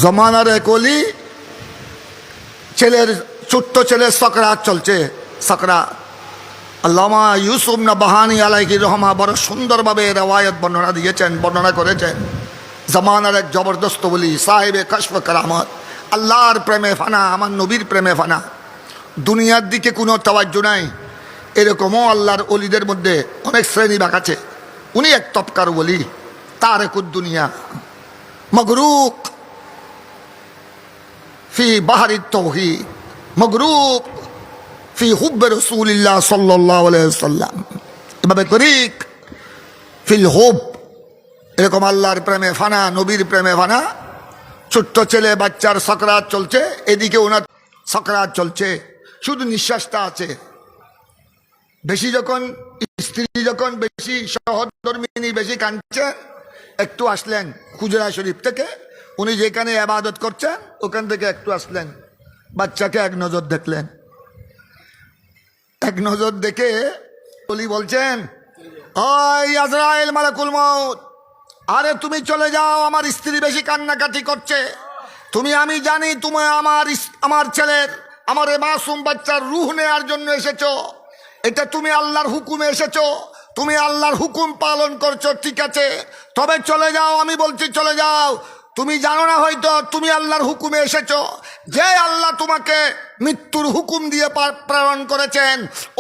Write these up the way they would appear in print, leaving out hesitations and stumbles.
জমানার এক অলি, ছেলের ছোট্ট ছেলের সকরাত চলছে। সকরাত আল্লামা ইউসুফ নাবাহানী আলাইহি রহমা বড় সুন্দরভাবে রওয়ায়াত বর্ণনা দিয়েছেন, বর্ণনা করেছেন। জমানার এক জবরদস্ত বলি, সাহেবে কাশফ কারামত, আল্লাহর প্রেমে ফানা, আমার নবীর প্রেমে ফানা, দুনিয়ার দিকে কোনো তাওয়াজ্জু নাই। এরকমও আল্লাহর অলিদের মধ্যে অনেক শ্রেণী ভাগ আছে। উনি এক তবকার বলি, তারেকুদ দুনিয়া মগরুক ফি বাহারি তাওহীদ, মগরুক ফি হুব্বে রাসূলিল্লাহ সাল্লাল্লাহু আলাইহি ওয়াসাল্লাম, এভাবে তরিক ফিল হুব। এরকম আল্লাহর প্রেমে ফানা, নবীর প্রেমে ফানা। ছোট্ট ছেলে বাচ্চার সকরাত চলছে, এদিকে ওনার সকরাত চলছে, শুধু নিঃশ্বাসটা আছে। বেশি যখন স্ত্রী যখন বেশি সহধর্মিনী বেশি কাঁদছেন, একটু আসলেন হুজরা শরীফ থেকে, উনি যেখানে ইবাদত করছেন ওখান থেকে একটু আসলেন, বাচ্চাকে এক নজর দেখলেন। এক নজর দেখে উনি বলছেন, ওই আজরাইল মালাকুল মউত, আরে তুমি চলে যাও, আমার স্ত্রী বেশি কান্নাকাটি করছে। আমি জানি তুমি আমার ছেলের, আমার এ মাসুম বাচ্চার রূহ নেওয়ার জন্য এসেছো। এটা তুমি আল্লাহর হুকুমে এসেছো, তুমি আল্লাহর হুকুম পালন করছো, ঠিক আছে, তবে চলে যাও। আমি বলছি চলে যাও। তুমি জানো না হয়তো তুমি আল্লাহর হুকুমে এসেছো। যে আল্লাহ তোমাকে মৃত্যুর হুকুম দিয়ে প্রেরণ করেছেন,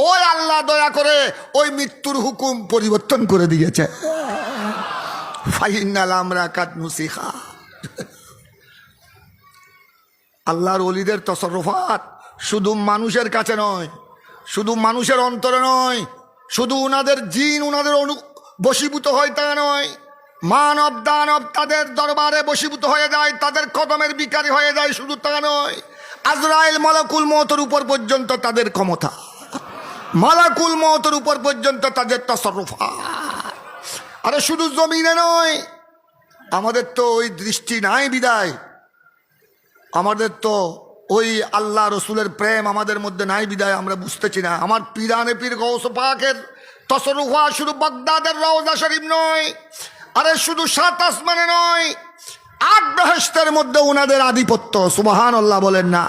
ওই আল্লাহ দয়া করে ওই মৃত্যুর হুকুম পরিবর্তন করে দিয়েছে। ফাইনাল আমরা কাতনুসিখা। আল্লাহর ওলিদের তসররুফাত শুধু মানুষের কাছে নয়, শুধু মানুষের অন্তরে নয়, শুধু উনাদের জিন উনাদের বশীভূত হয় তা নয়, মানব দানব তাদের দরবারে বশীভূত হয়ে যায়, তাদের কদমের বিকারী হয়ে যায়, শুধু তা নয়, আজরাইল মালাকুল মউতের উপর পর্যন্ত তাদের ক্ষমতা, মালাকুল মউতের উপর পর্যন্ত তাদের তসররুফাত। আরে শুধু জমিনে নয়, আমাদের তো ওই দৃষ্টি নাই বিদায়, আমাদের তো ওই আল্লাহ রসুলের প্রেম আমাদের মধ্যে নাই বিদায় আমরা বুঝতেছি না। আমার পীরানে পীর গৌস পাকের তসররুফাত শুধু বাগদাদের রওজা শরীফ নয়, আরে শুধু সাত আসমানে নয়, আট বেহেশতের মধ্যে ওনাদের আধিপত্য। সুবহানাল্লাহ বলেন না।